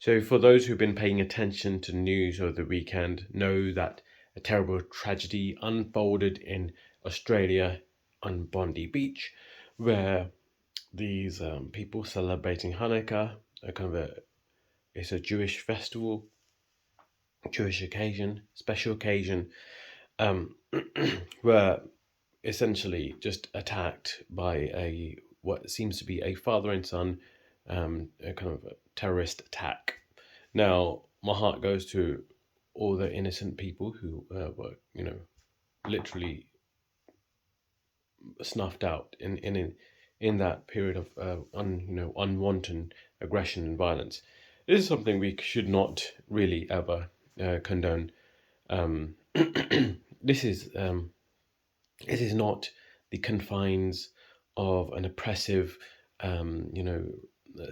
So for those who've been paying attention to the news over the weekend, know that a terrible tragedy unfolded in Australia on Bondi Beach, where these people celebrating Hanukkah, it's a Jewish festival, Jewish occasion, special occasion, um, were essentially just attacked by a what seems to be a father and son, a kind of a terrorist attack. Now, my heart goes to all the innocent people who were, literally snuffed out in that period of unwanted aggression and violence. This is something we should not really ever condone. Um, this is it is not the confines of an oppressive,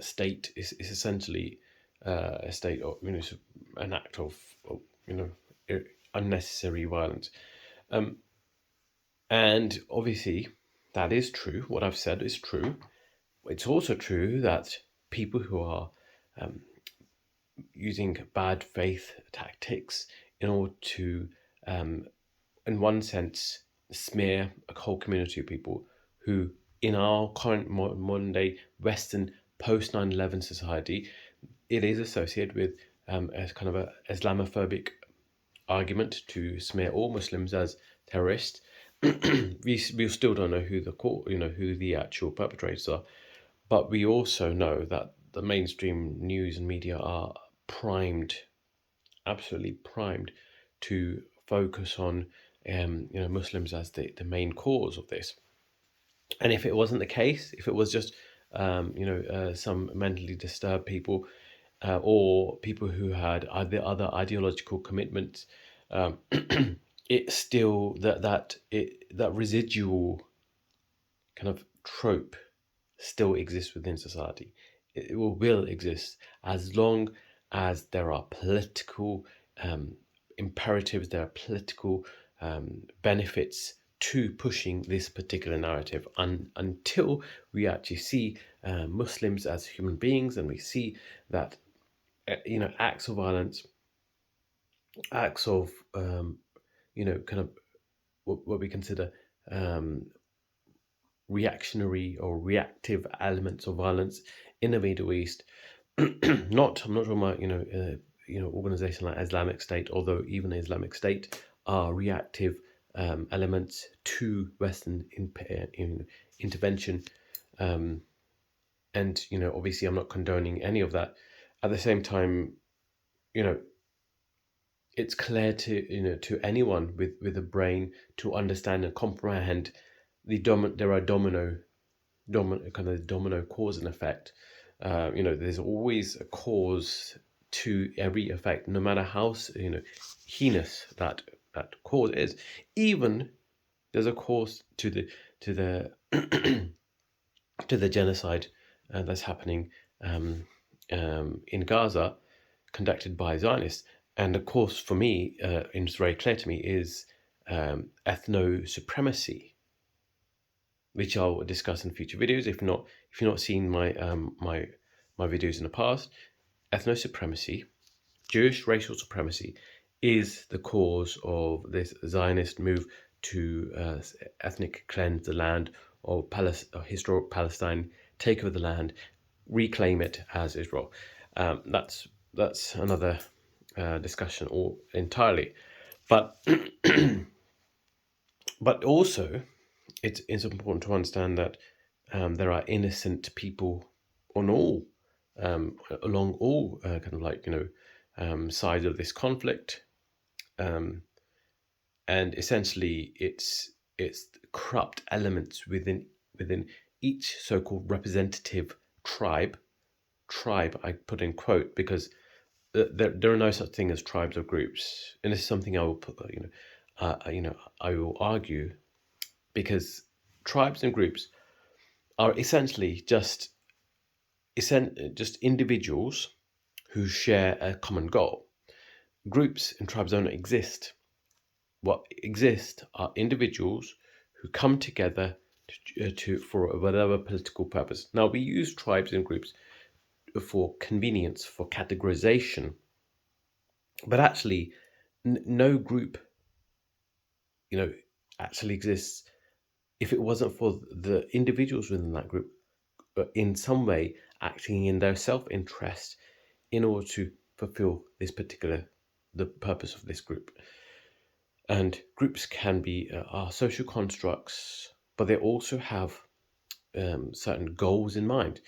state. It's essentially a state of, an act of you know, unnecessary violence. Um, and obviously, that is true. What I've said is true. It's also true that people who are um, using bad faith tactics in order to, in one sense, smear a whole community of people who, in our current modern day Western post 9/11 society, it is associated with as kind of a Islamophobic argument to smear all Muslims as terrorists. We still don't know who the actual perpetrators are, but we also know that the mainstream news and media are primed, absolutely primed, to focus on Muslims as the main cause of this. And if it wasn't the case, if it was just some mentally disturbed people or people who had other ideological commitments, it's still that residual kind of trope still exists within society. It will exist as long as there are political imperatives, there are political benefits to pushing this particular narrative, until we actually see Muslims as human beings, and we see that acts of violence, acts of kind of what we consider um, reactionary or reactive elements of violence in the Middle East. I'm not talking about organization like Islamic State, although even Islamic State are reactive elements to Western intervention, and obviously I'm not condoning any of that. At the same time, you know it's clear to anyone with a brain to understand and comprehend there are domino cause and effect. There's always a cause to every effect, no matter how heinous that cause is. Even there's a cause to the to the genocide that's happening in Gaza, conducted by Zionists. And of course, for me, it's very clear to me, is ethno supremacy, which I'll discuss in future videos. If you're not seen my videos in the past, ethno supremacy, Jewish racial supremacy, is the cause of this Zionist move to ethnic cleanse the land of historic Palestine, take over the land, reclaim it as Israel. That's another discussion all entirely, but but also it's important to understand that there are innocent people on all along all sides of this conflict, and essentially it's corrupt elements within each so-called representative tribe. I put in quote because there are no such thing as tribes or groups, and this is something I will put, I will argue, because tribes and groups are essentially just individuals who share a common goal. Groups and tribes don't exist. What exist are individuals who come together for whatever political purpose. Now, we use tribes and groups for convenience, for categorization. But actually, no group, actually exists if it wasn't for the individuals within that group, in some way acting in their self-interest in order to fulfill the purpose of this group. And groups can be are social constructs, but they also have certain goals in mind.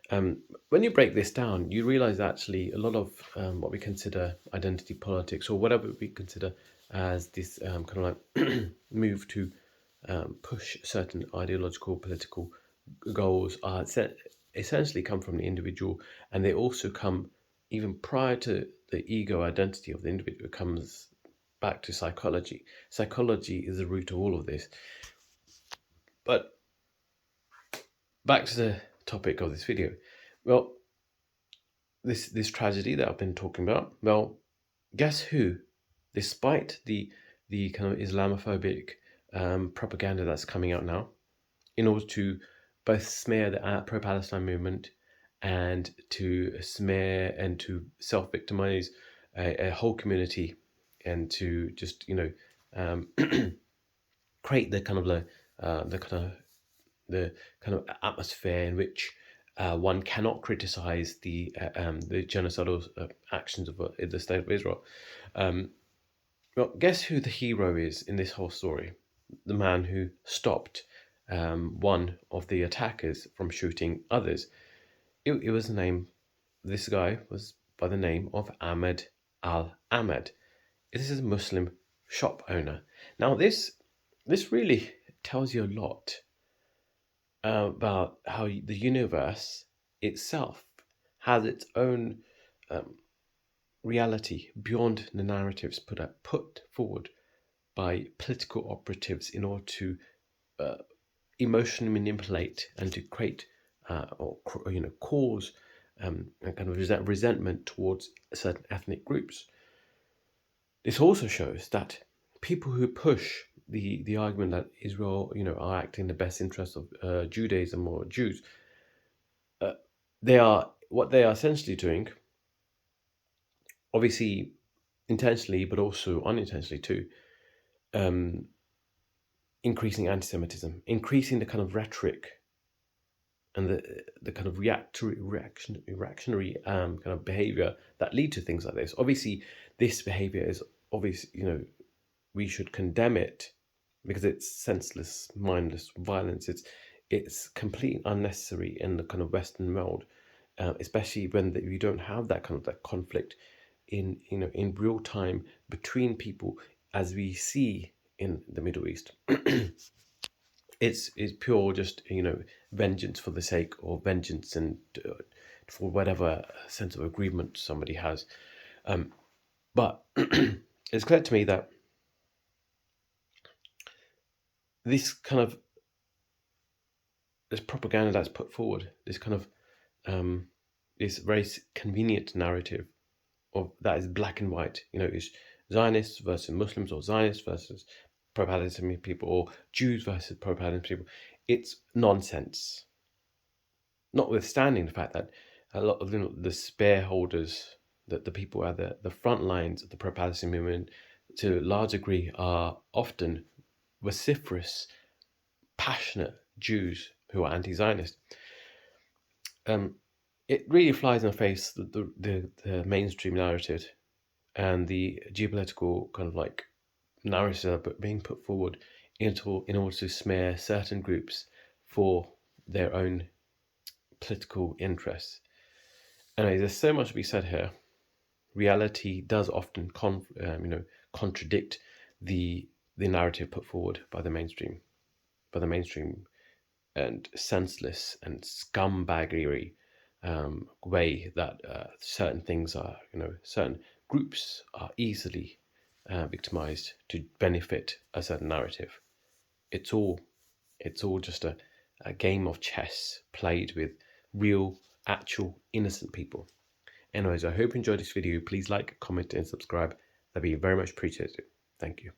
When you break this down, you realize actually a lot of what we consider identity politics, or whatever we consider as this kind of like move to push certain ideological, political goals, are essentially come from the individual, and they also come even prior to the ego identity of the individual. It comes back to psychology. Psychology is the root of all of this. But back to the topic of this video. Well, this tragedy that I've been talking about. Well, guess who? Despite the kind of Islamophobic propaganda that's coming out now, in order to both smear the pro-Palestine movement and to smear and to self-victimize a whole community, and to just create the kind of the kind of atmosphere in which one cannot criticize the genocidal actions of the state of Israel. Well, guess who the hero is in this whole story? The man who stopped one of the attackers from shooting others. It was the name. This guy was by the name of Ahmed Al Ahmed. This is a Muslim shop owner. Now, this really tells you a lot about how the universe itself has its own reality beyond the narratives put forward by political operatives in order to emotionally manipulate and to create or cause a kind of resentment towards certain ethnic groups. This also shows that people who push the argument that Israel, are acting in the best interest of Judaism or Jews, they are essentially doing, obviously intentionally, but also unintentionally too, increasing anti-Semitism, increasing the kind of rhetoric and the kind of reactionary kind of behavior that lead to things like this. Obviously, this behavior is obvious. We should condemn it because it's senseless, mindless violence. It's completely unnecessary in the kind of Western world, especially when you don't have that kind of that conflict in real time between people, as we see in the Middle East. It's pure just vengeance for the sake of vengeance, and for whatever sense of agreement somebody has. But it's clear to me that this kind of this propaganda that's put forward, this kind of this very convenient narrative of that is black and white, is Zionists versus Muslims, or Zionists versus pro-Palestinian people, or Jews versus pro-Palestinian people. It's nonsense. Notwithstanding the fact that a lot of the spearholders, that the people at the front lines of the pro-Palestinian movement, to a large degree, are often vociferous, passionate Jews who are anti-Zionist. It really flies in the face the mainstream narrative and the geopolitical kind of like narratives that are being put forward in order to smear certain groups for their own political interests. Anyway, there's so much to be said here. Reality does often contradict the narrative put forward by the mainstream and senseless and scumbaggery way that certain things are, certain groups are easily victimized to benefit a certain narrative. It's all just a game of chess played with real, actual, innocent people. Anyways, I hope you enjoyed this video. Please like, comment, and subscribe. That'd be very much appreciated. Thank you.